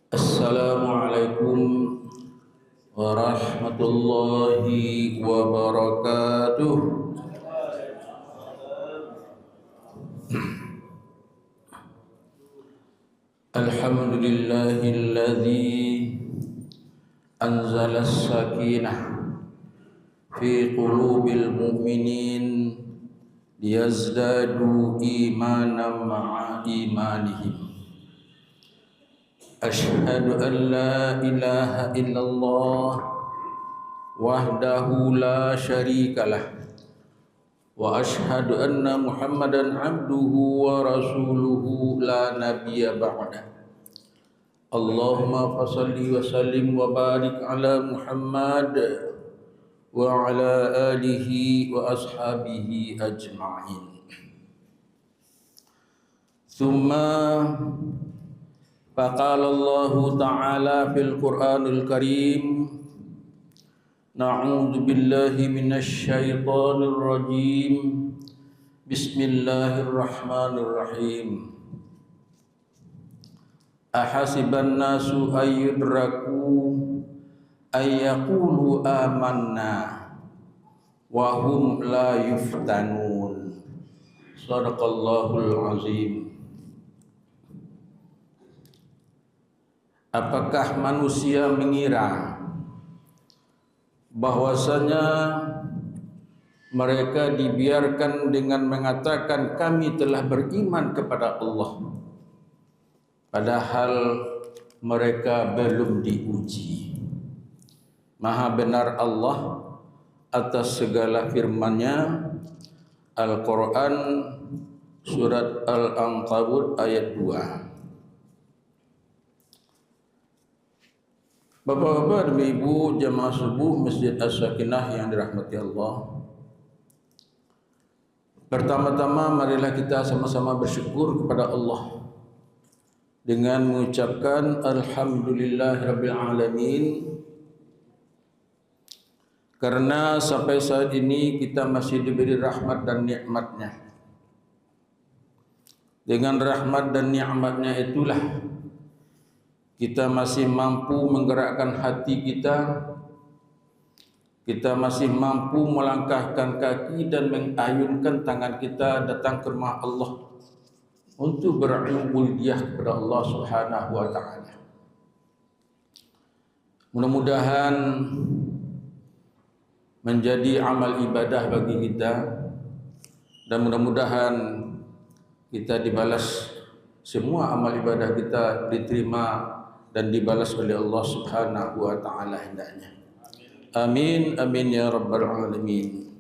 Assalamualaikum warahmatullahi wabarakatuh. Alhamdulillahilladzi anzala as-sakinah fi qulubil mu'minin liyazdadu imanan ma'a imanihim. Ashhadu an la ilaha illallah wahdahu la syarikalah wa ashhadu anna Muhammadan abduhu wa rasuluhu la nabiyya ba'da. Allahumma fasalli wa sallim wa barik ala Muhammad wa ala alihi wa ashabihi ajma'in. Thumma faqala Allah ta'ala fil Qur'anil Karim, na'udzu billahi minasy syaithanir rajim. Bismillahirrahmanirrahim. Ahasiban nasu ayyudraku ayyaqulu amanna wa hum la yuftanun. Shadaqallahul azim. Apakah manusia mengira bahwasanya mereka dibiarkan dengan mengatakan kami telah beriman kepada Allah, padahal mereka belum diuji? Maha benar Allah atas segala firman-Nya. Al-Quran surat Al-Ankabut ayat 2. Bapak-bapak dan ibu jamaah subuh Masjid As-Sakinah yang dirahmati Allah, pertama-tama marilah kita sama-sama bersyukur kepada Allah dengan mengucapkan Alhamdulillahirabbil alamin, karena sampai saat ini kita masih diberi rahmat dan nikmat-Nya. Dengan rahmat dan nikmat-Nya itulah kita masih mampu menggerakkan hati kita, kita masih mampu melangkahkan kaki dan mengayunkan tangan kita datang ke rumah Allah untuk berubudiyah kepada Allah Subhanahu wa taala. Mudah-mudahan menjadi amal ibadah bagi kita, dan mudah-mudahan kita dibalas, semua amal ibadah kita diterima dan dibalas oleh Allah Subhanahu wa taala hendaknya. Amin amin ya rabbal alamin.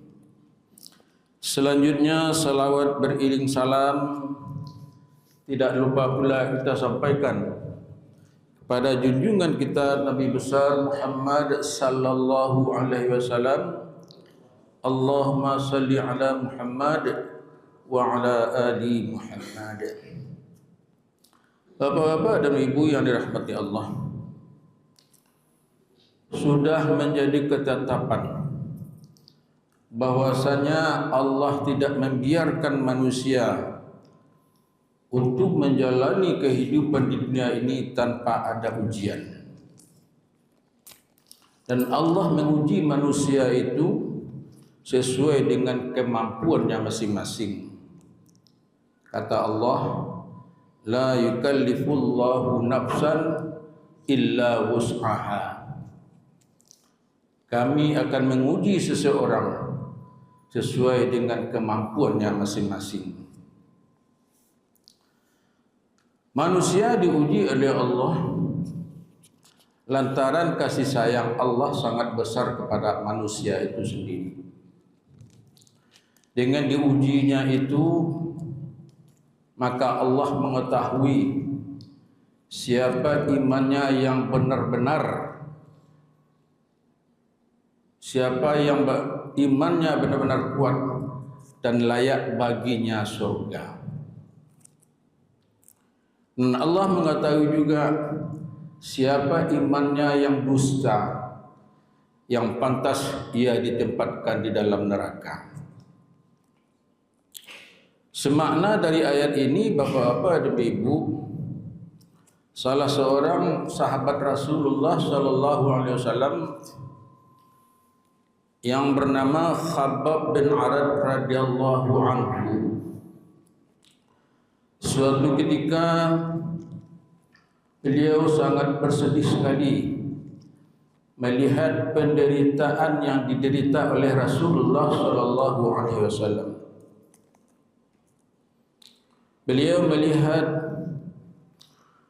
Selanjutnya salawat beriring salam tidak lupa pula kita sampaikan kepada junjungan kita Nabi besar Muhammad sallallahu alaihi wasallam. Allahumma salli ala Muhammad wa ala ali Muhammad. Bapak-bapak dan ibu yang dirahmati Allah, sudah menjadi ketetapan bahwasanya Allah tidak membiarkan manusia untuk menjalani kehidupan di dunia ini tanpa ada ujian. Dan Allah menguji manusia itu sesuai dengan kemampuannya masing-masing. Kata Allah, la yukallifullahu nafsan illa wus'aha. Kami akan menguji seseorang sesuai dengan kemampuannya masing-masing. Manusia diuji oleh Allah lantaran kasih sayang Allah sangat besar kepada manusia itu sendiri. Dengan diujinya itu, maka Allah mengetahui siapa imannya yang benar-benar, siapa yang imannya benar-benar kuat dan layak baginya surga. Dan Allah mengetahui juga siapa imannya yang dusta, yang pantas ia ditempatkan di dalam neraka. Semakna dari ayat ini, bapak-bapak dan ibu, salah seorang sahabat Rasulullah sallallahu alaihi wasallam yang bernama Khabbab bin Arad radhiyallahu anhu. Suatu ketika beliau sangat bersedih sekali melihat penderitaan yang diderita oleh Rasulullah sallallahu alaihi wasallam. Beliau melihat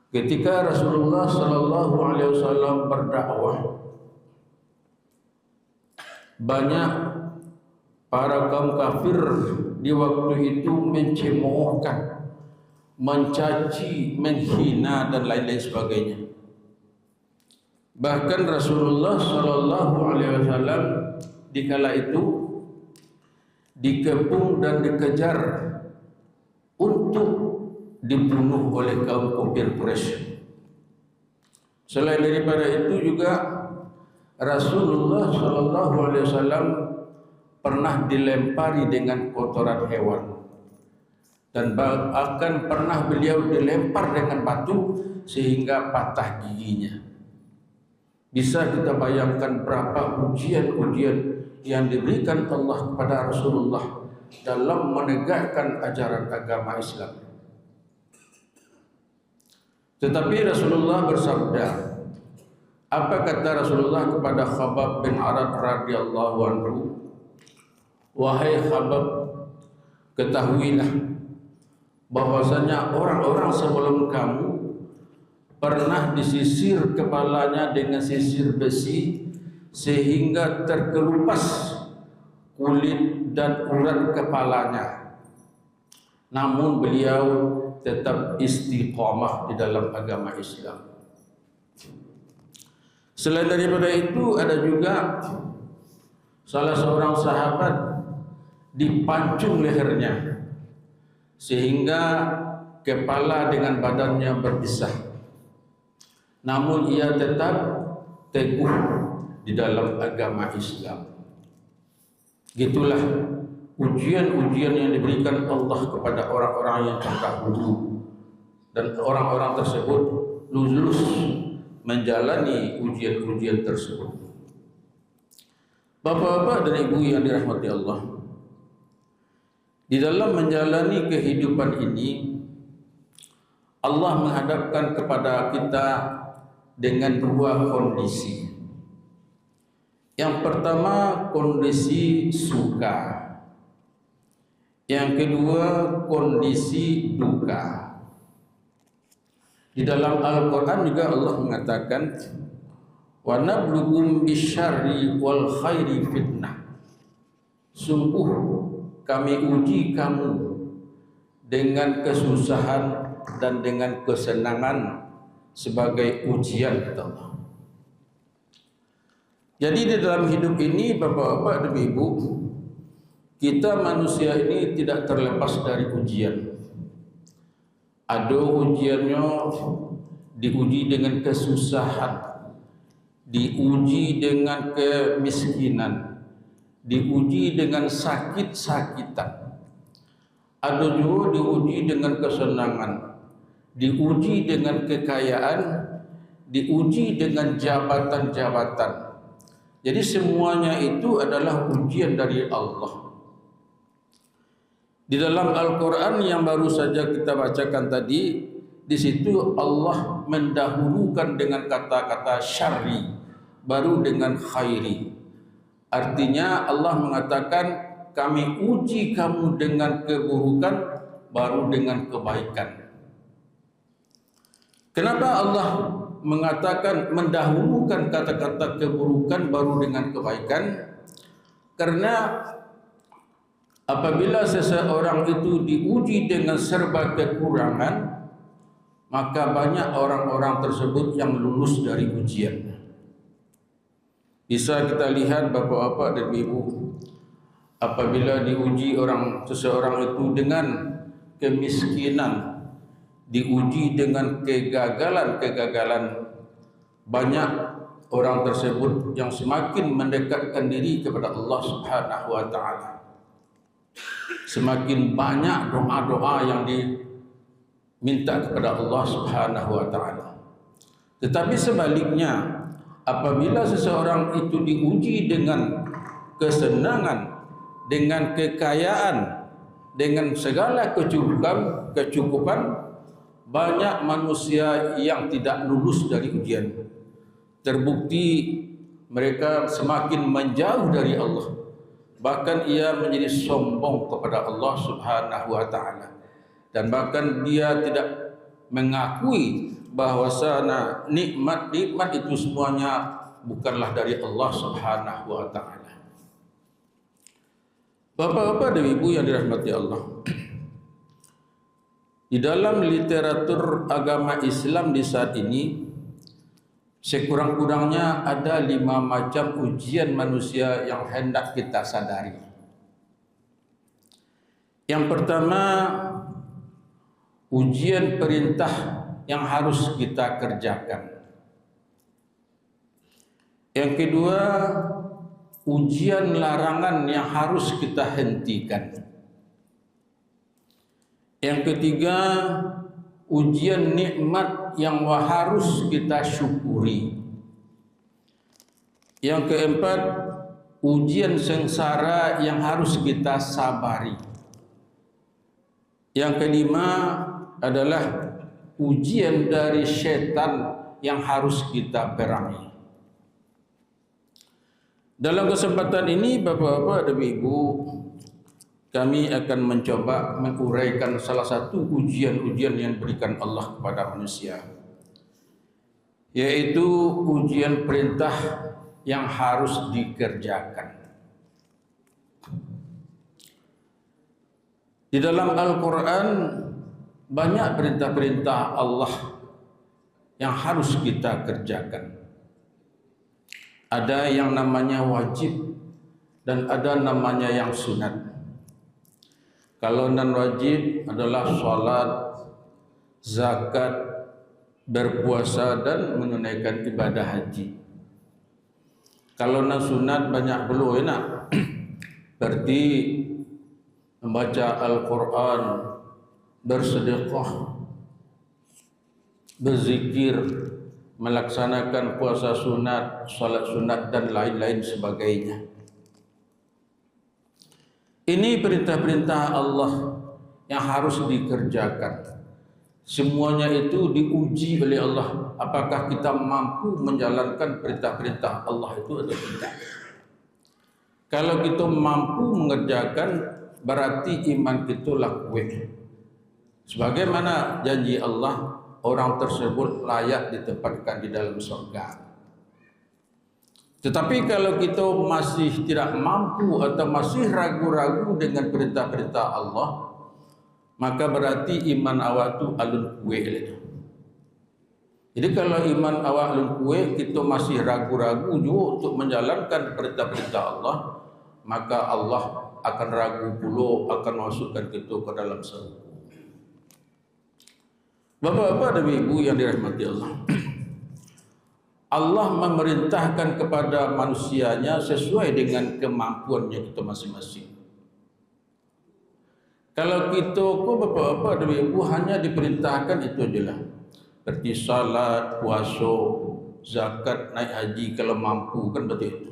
ketika Rasulullah sallallahu alaihi wasallam berdakwah, banyak para kaum kafir di waktu itu mencemoohkan, mencaci, menghina dan lain-lain sebagainya. Bahkan Rasulullah sallallahu alaihi wasallam dikala itu dikepung dan dikejar untuk dibunuh oleh kaum kafir Quraisy. Selain daripada itu juga Rasulullah sallallahu alaihi wasallam pernah dilempari dengan kotoran hewan. Dan akan pernah beliau dilempar dengan batu sehingga patah giginya. Bisa kita bayangkan berapa ujian-ujian yang diberikan Allah kepada Rasulullah dalam menegakkan ajaran agama Islam. Tetapi Rasulullah bersabda, apa kata Rasulullah kepada Khabbab bin Arad radhiyallahu anhu? Wahai Khabbab, ketahuilah bahwasanya orang-orang sebelum kamu pernah disisir kepalanya dengan sisir besi sehingga terkelupas kulit dan urat kepalanya. Namun beliau tetap istiqamah di dalam agama Islam. Selain daripada itu ada juga salah seorang sahabat dipancung lehernya sehingga kepala dengan badannya berpisah. Namun ia tetap teguh di dalam agama Islam. Gitulah ujian-ujian yang diberikan Allah kepada orang-orang yang terdahulu, dan orang-orang tersebut lulus menjalani ujian-ujian tersebut. Bapak-bapak dan ibu yang dirahmati Allah, di dalam menjalani kehidupan ini, Allah menghadapkan kepada kita dengan dua kondisi. Yang pertama, kondisi suka. Yang kedua, kondisi duka. Di dalam Al-Quran juga Allah mengatakan, wa nablughum bisyarri wal khairi fitnah. Sungguh kami uji kamu dengan kesusahan dan dengan kesenangan sebagai ujian, kata Allah. Jadi di dalam hidup ini, bapak-bapak dan ibu, kita manusia ini tidak terlepas dari ujian. Ada ujiannya diuji dengan kesusahan, diuji dengan kemiskinan, diuji dengan sakit-sakitan. Ada juga diuji dengan kesenangan, diuji dengan kekayaan, diuji dengan jabatan-jabatan. Jadi semuanya itu adalah ujian dari Allah. Di dalam Al-Quran yang baru saja kita bacakan tadi, di situ Allah mendahulukan dengan kata-kata syarri, baru dengan khairi. Artinya Allah mengatakan, kami uji kamu dengan keburukan, baru dengan kebaikan. Kenapa Allah mengatakan mendahulukan kata-kata keburukan baru dengan kebaikan? Karena apabila seseorang itu diuji dengan serba kekurangan, maka banyak orang-orang tersebut yang lulus dari ujian. Bisa kita lihat bapak-bapak dan ibu, apabila diuji seseorang itu dengan kemiskinan, diuji dengan kegagalan-kegagalan, banyak orang tersebut yang semakin mendekatkan diri kepada Allah Subhanahu wa taala. Semakin banyak doa-doa yang diminta kepada Allah Subhanahu wa taala. Tetapi sebaliknya, apabila seseorang itu diuji dengan kesenangan, dengan kekayaan, dengan segala kecukupan, banyak manusia yang tidak lulus dari ujian. Terbukti mereka semakin menjauh dari Allah. Bahkan ia menjadi sombong kepada Allah Subhanahu wa taala. Dan bahkan dia tidak mengakui bahwasanya nikmat-nikmat itu semuanya bukanlah dari Allah Subhanahu wa taala. Bapak-bapak dan ibu yang dirahmati Allah, di dalam literatur agama Islam di saat ini, sekurang-kurangnya ada 5 macam ujian manusia yang hendak kita sadari. Yang pertama, ujian perintah yang harus kita kerjakan. Yang kedua, ujian larangan yang harus kita hentikan. Yang ketiga, ujian nikmat yang harus kita syukuri. Yang keempat, ujian sengsara yang harus kita sabari. Yang kelima adalah ujian dari setan yang harus kita perangi. Dalam kesempatan ini, Bapak-bapak dan Ibu, kami akan mencoba menguraikan salah satu ujian-ujian yang diberikan Allah kepada manusia, yaitu ujian perintah yang harus dikerjakan. Di dalam Al-Quran banyak perintah-perintah Allah yang harus kita kerjakan. Ada yang namanya wajib dan ada namanya yang sunat. Kalau non wajib adalah salat, zakat, berpuasa dan menunaikan ibadah haji. Kalau non sunat banyak belum enak. Berarti membaca Al-Quran, bersedekah, berzikir, melaksanakan puasa sunat, salat sunat dan lain-lain sebagainya. Ini perintah-perintah Allah yang harus dikerjakan. Semuanya itu diuji oleh Allah. Apakah kita mampu menjalankan perintah-perintah Allah itu atau tidak? Kalau kita mampu mengerjakan, berarti iman kita lakukan. Sebagaimana janji Allah, orang tersebut layak ditempatkan di dalam surga. Tetapi kalau kita masih tidak mampu atau masih ragu-ragu dengan perintah-perintah Allah, maka berarti iman awak itu alun kue. Jadi kalau iman awak alun kue, kita masih ragu-ragu juga untuk menjalankan perintah-perintah Allah, maka Allah akan ragu pula akan masukkan kita ke dalam surga. Bapak-bapak dan ibu yang dirahmati Allah, Allah memerintahkan kepada manusianya sesuai dengan kemampuannya kita masing-masing. Kalau kita, bapak-bapak dan ibu, hanya diperintahkan itu aja lah, seperti salat, puasa, zakat, naik haji kalau mampu, kan betul itu.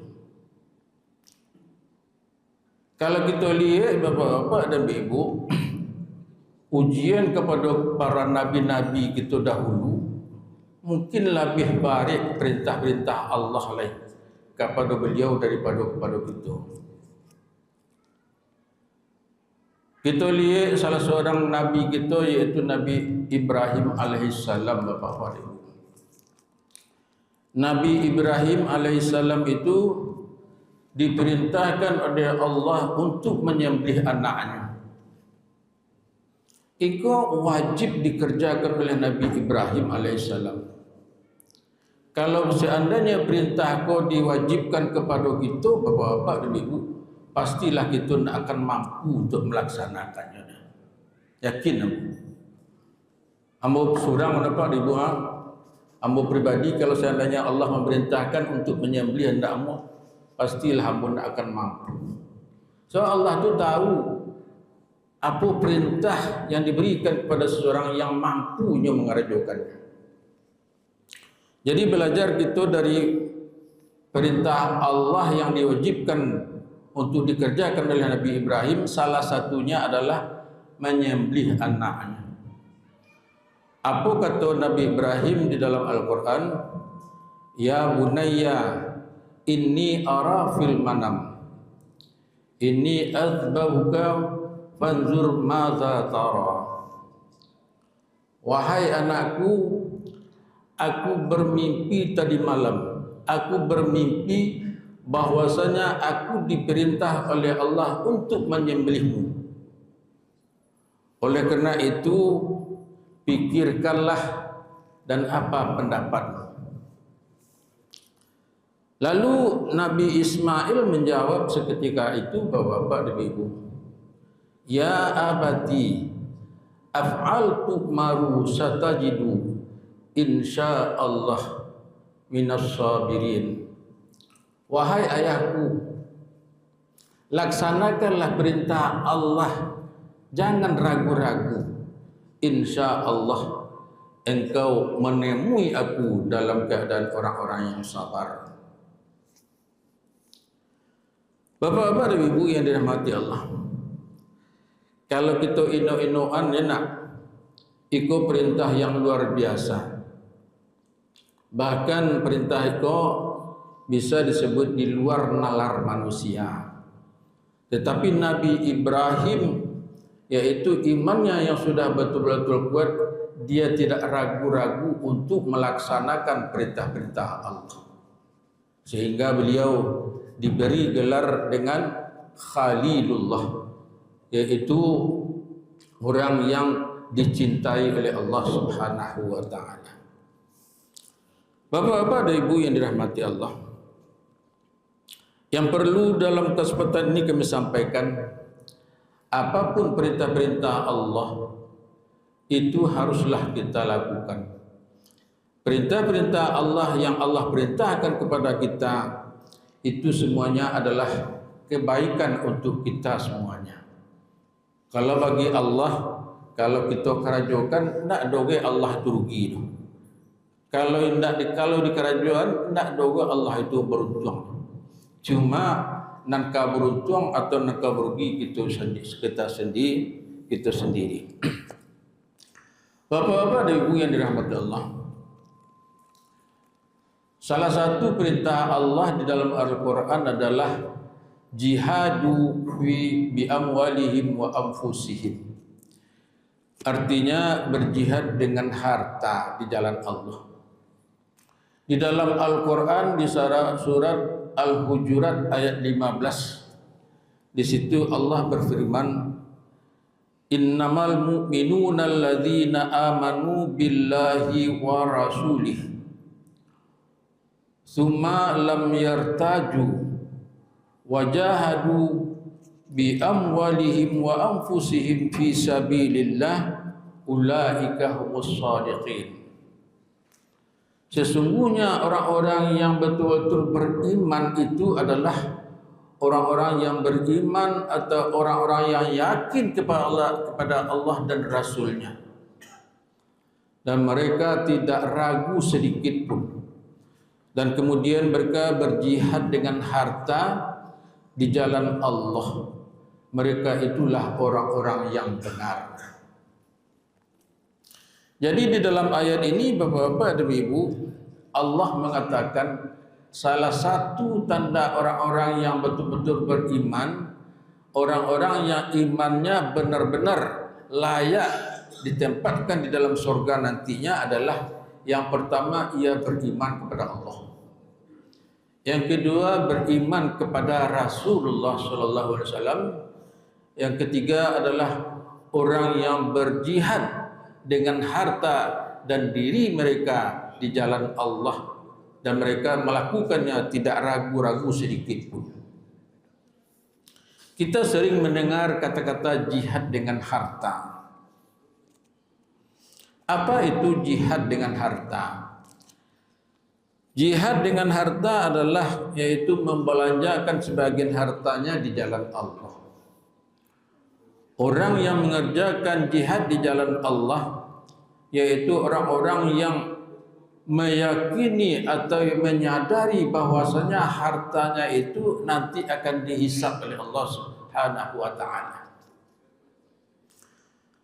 Kalau kita lihat bapak-bapak dan ibu, ujian kepada para nabi-nabi kita dahulu mungkin lebih baik perintah-perintah Allah lain kepada beliau daripada kepada kita. Kita lihat salah seorang nabi kita, yaitu Nabi Ibrahim alaihissalam. Bapak-bapak ibu, Nabi Ibrahim alaihissalam itu diperintahkan oleh Allah untuk menyembelih anaknya. Itu wajib dikerjakan oleh Nabi Ibrahim alaihissalam. Kalau seandainya perintah kau diwajibkan kepada kita, bapak-bapak dan ibu, pastilah kita akan mampu untuk melaksanakannya. Yakin ambo? Ambo surang dapat ibu, ambo pribadi, kalau seandainya Allah memerintahkan untuk menyembelih hendak ambo, pastilah ambo akan mampu. So Allah tu tahu apa perintah yang diberikan kepada seseorang yang mampunya mengerjakannya. Jadi belajar kita dari perintah Allah yang diwajibkan untuk dikerjakan oleh Nabi Ibrahim, salah satunya adalah menyembelih anaknya. Apa kata Nabi Ibrahim di dalam Al-Quran? Ya bunayya inni ara fil manam inni azbahuka fanzur madza tara. Wahai anakku, aku bermimpi tadi malam. Aku bermimpi bahwasanya aku diperintah oleh Allah untuk menyembelihmu. Oleh karena itu, pikirkanlah dan apa pendapatmu. Lalu Nabi Ismail menjawab seketika itu, bapak-bapak dan ibu, ya abati af'altu maru satajidu insyaallah minas sabirin. Wahai ayahku, laksanakanlah perintah Allah, jangan ragu-ragu. Insyaallah engkau menemui aku dalam keadaan orang-orang yang sabar. Bapak-bapak dan ibu yang dirahmati Allah, kalau kita ino-inoan enak, iko perintah yang luar biasa. Bahkan perintah iko bisa disebut di luar nalar manusia. Tetapi Nabi Ibrahim, yaitu imannya yang sudah betul-betul kuat, dia tidak ragu-ragu untuk melaksanakan perintah-perintah Allah. Sehingga beliau diberi gelar dengan Khalilullah, yaitu orang yang dicintai oleh Allah Subhanahu wa taala. Bapak-bapak dan ibu yang dirahmati Allah, yang perlu dalam kesempatan ini kami sampaikan, apapun perintah-perintah Allah itu haruslah kita lakukan. Perintah-perintah Allah yang Allah perintahkan kepada kita itu semuanya adalah kebaikan untuk kita semuanya. Kalau bagi Allah, kalau kita kerajokan, nak doge Allah itu rugi. Kalau di kerajaan, nak doge Allah itu beruntung. Cuma nangka beruntung atau nangka berugi kita sendiri. Bapak-bapak dan ibu yang dirahmati Allah, salah satu perintah Allah di dalam Al-Quran adalah jihadu bi amwalihim wa anfusihim. Artinya berjihad dengan harta di jalan Allah. Di dalam Al-Quran di surat Al-Hujurat ayat 15, di situ Allah berfirman, innamal mu'minuna alladzina amanu billahi wa rasulih summa lam yartaju wajahadu bi amwalihim wa anfusihim fi sabilillah ulaika humus shadiqin. Sesungguhnya orang-orang yang betul-betul beriman itu adalah orang-orang yang beriman atau orang-orang yang yakin kepada Allah dan Rasulnya, dan mereka tidak ragu sedikit pun. Dan kemudian mereka berjihad dengan harta di jalan Allah. Mereka itulah orang-orang yang benar. Jadi di dalam ayat ini, bapak-bapak dan ibu, Allah mengatakan salah satu tanda orang-orang yang betul-betul beriman, orang-orang yang imannya benar-benar layak ditempatkan di dalam surga nantinya adalah, yang pertama, ia beriman kepada Allah. Yang kedua, beriman kepada Rasulullah SAW. Yang ketiga adalah orang yang berjihad dengan harta dan diri mereka di jalan Allah, dan mereka melakukannya tidak ragu-ragu sedikit pun. Kita sering mendengar kata-kata jihad dengan harta. Apa itu jihad dengan harta? Jihad dengan harta adalah yaitu membelanjakan sebagian hartanya di jalan Allah. Orang yang mengerjakan jihad di jalan Allah yaitu orang-orang yang meyakini atau menyadari bahwasanya hartanya itu nanti akan dihisab oleh Allah Subhanahu wa taala.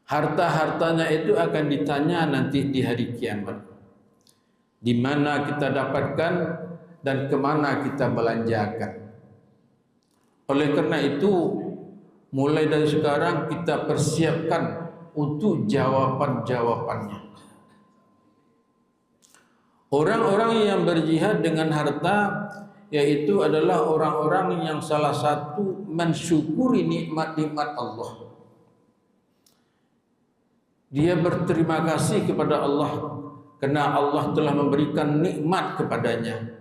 Harta-hartanya itu akan ditanya nanti di hari kiamat. Di mana kita dapatkan dan kemana kita belanjakan. Oleh karena itu, mulai dari sekarang kita persiapkan untuk jawaban-jawabannya. Orang-orang yang berjihad dengan harta yaitu adalah orang-orang yang salah satu mensyukuri nikmat-nikmat Allah. Dia berterima kasih kepada Allah karena Allah telah memberikan nikmat kepadanya,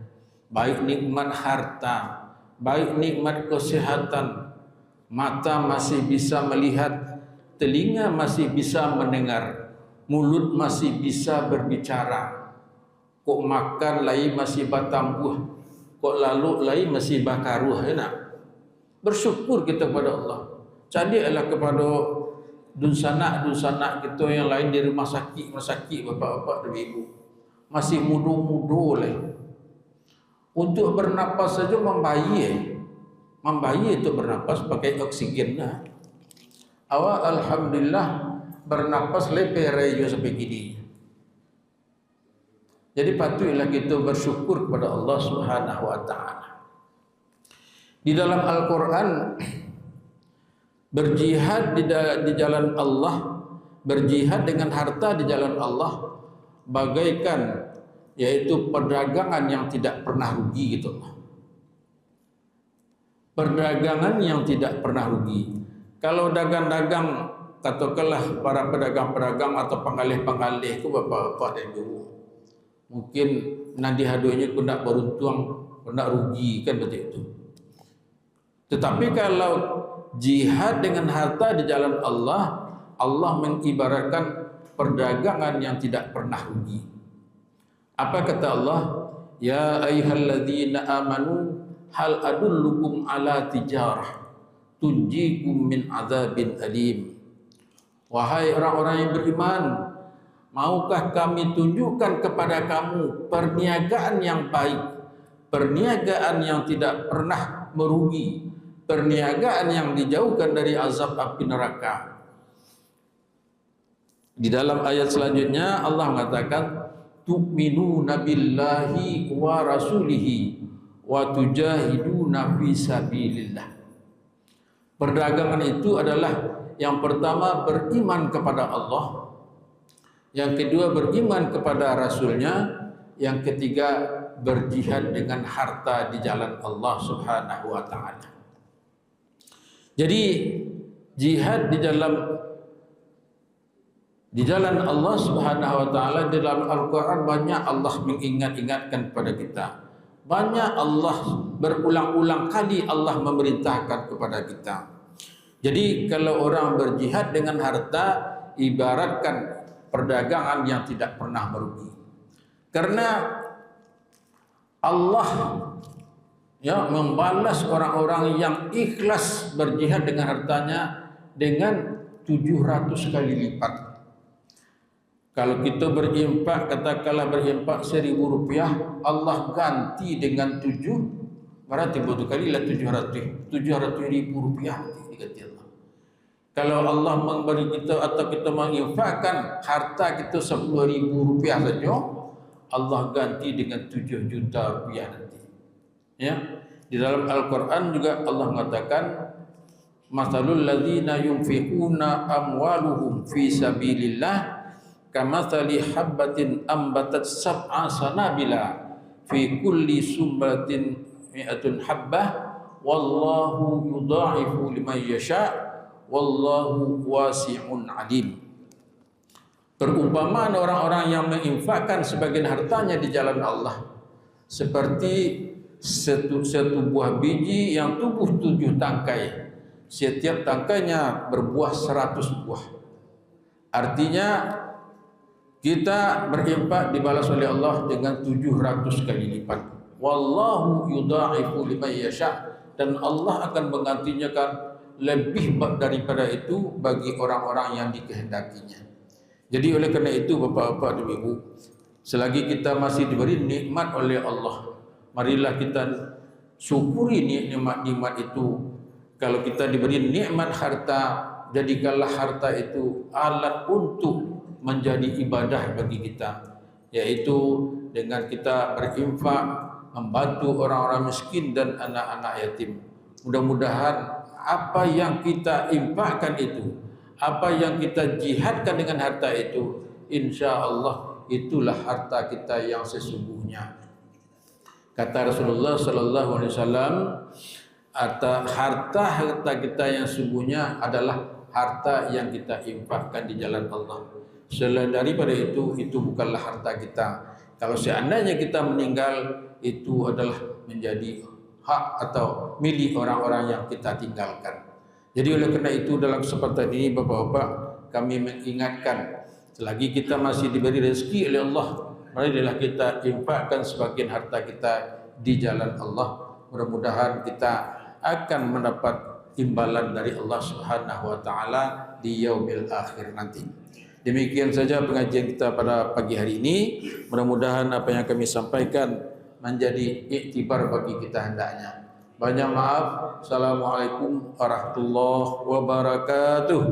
baik nikmat harta, baik nikmat kesehatan, mata masih bisa melihat, telinga masih bisa mendengar, mulut masih bisa berbicara, kok makan lain masih batambuh, kok lalu lain masih bakaruh, enak. Bersyukur kita kepada Allah. Cadilah kepada dunsanak kita yang lain di rumah sakit bapak-bapak dan ibu masih muda-muda lah. Untuk bernapas saja membayi itu bernapas pakai oksigen lah. Awal alhamdulillah bernapas leper aja sampai gini. Jadi patutlah kita bersyukur kepada Allah Subhanahu wa taala. Di dalam Al-Qur'an berjihad di jalan Allah, berjihad dengan harta di jalan Allah bagaikan yaitu perdagangan yang tidak pernah rugi gitu loh. Perdagangan yang tidak pernah rugi. Kalau dagang-dagang, katakanlah para pedagang-pedagang atau pengalih-pengalih itu bapak-bapak dan ibu, mungkin nanti hadunya kena beruntung, kena rugi kan betul itu. Tetapi kalau jihad dengan harta di jalan Allah, Allah mengibaratkan perdagangan yang tidak pernah rugi. Apa kata Allah? Ya ayyuhalladzina amanu hal adullukum ala tijarah tunjikum min adzabin alim. Wahai orang-orang yang beriman, maukah kami tunjukkan kepada kamu perniagaan yang baik, perniagaan yang tidak pernah merugi, perniagaan yang dijauhkan dari azab api neraka. Di dalam ayat selanjutnya Allah mengatakan tu'minuna billahi wa rasulihi wa tujahiduna fi sabilillah. Perdagangan itu adalah yang pertama beriman kepada Allah, yang kedua beriman kepada Rasulnya, yang ketiga berjihad dengan harta di jalan Allah Subhanahu wa taala. Jadi jihad di jalan Allah Subhanahu wa taala di dalam Al-Qur'an banyak Allah mengingat-ingatkan kepada kita. Banyak Allah berulang-ulang kali Allah memerintahkan kepada kita. Jadi kalau orang berjihad dengan harta ibaratkan perdagangan yang tidak pernah merugi. Karena Allah membalas orang-orang yang ikhlas berjihad dengan hartanya dengan 700 kali lipat. Kalau kita berimpak, katakanlah berimpak 1.000 rupiah, Allah ganti dengan 7, berarti betul kali lah 700 ribu rupiah diganti Allah. Kalau Allah memberi kita atau kita menginfakkan harta kita 10.000 rupiah saja, Allah ganti dengan 7 juta rupiah nanti. Ya, di dalam Al-Quran juga Allah mengatakan, "Mathalul ladzina yunfiquna amwaluhum fi sabilillah kamathali habbatin ambatat sab'a sanabila fi kulli sumbatin mi'atun habbah wallahu yudha'ifu liman yasha' wallahu wasi'un alim." Perumpamaan orang-orang yang menginfakkan sebagian hartanya di jalan Allah seperti satu buah biji yang tumbuh 7 tangkai. Setiap tangkainya berbuah 100 buah. Artinya kita berinfak dibalas oleh Allah dengan 700 kali lipat. Wallahu yudha'ifu liman yasha', dan Allah akan menggantinya lebih daripada itu bagi orang-orang yang dikehendakinya. Jadi oleh karena itu bapak-bapak dan ibu, Selagi kita masih diberi nikmat oleh Allah, marilah kita syukuri nikmat-nikmat itu. Kalau kita diberi nikmat harta, jadikanlah harta itu alat untuk menjadi ibadah bagi kita, yaitu dengan kita berinfak, membantu orang-orang miskin dan anak-anak yatim. Mudah-mudahan apa yang kita infakkan itu, apa yang kita jihadkan dengan harta itu, insya Allah itulah harta kita yang sesungguhnya. Kata Rasulullah sallallahu alaihi wasallam, harta kita yang sesungguhnya adalah harta yang kita infakkan di jalan Allah. Selain daripada itu bukanlah harta kita. Kalau seandainya kita meninggal, itu adalah menjadi hak atau milik orang-orang yang kita tinggalkan. Jadi oleh kerana itu dalam kesempatan ini Bapak-bapak, kami mengingatkan, selagi kita masih diberi rezeki oleh Allah, marilah kita infakkan sebagian harta kita di jalan Allah. Mudah-mudahan kita akan mendapat imbalan dari Allah Subhanahu wa taala di yaumil akhir nanti. Demikian saja pengajian kita pada pagi hari ini. Mudah-mudahan apa yang kami sampaikan menjadi iktibar bagi kita hendaknya. Banyak maaf. Assalamualaikum warahmatullahi wabarakatuh.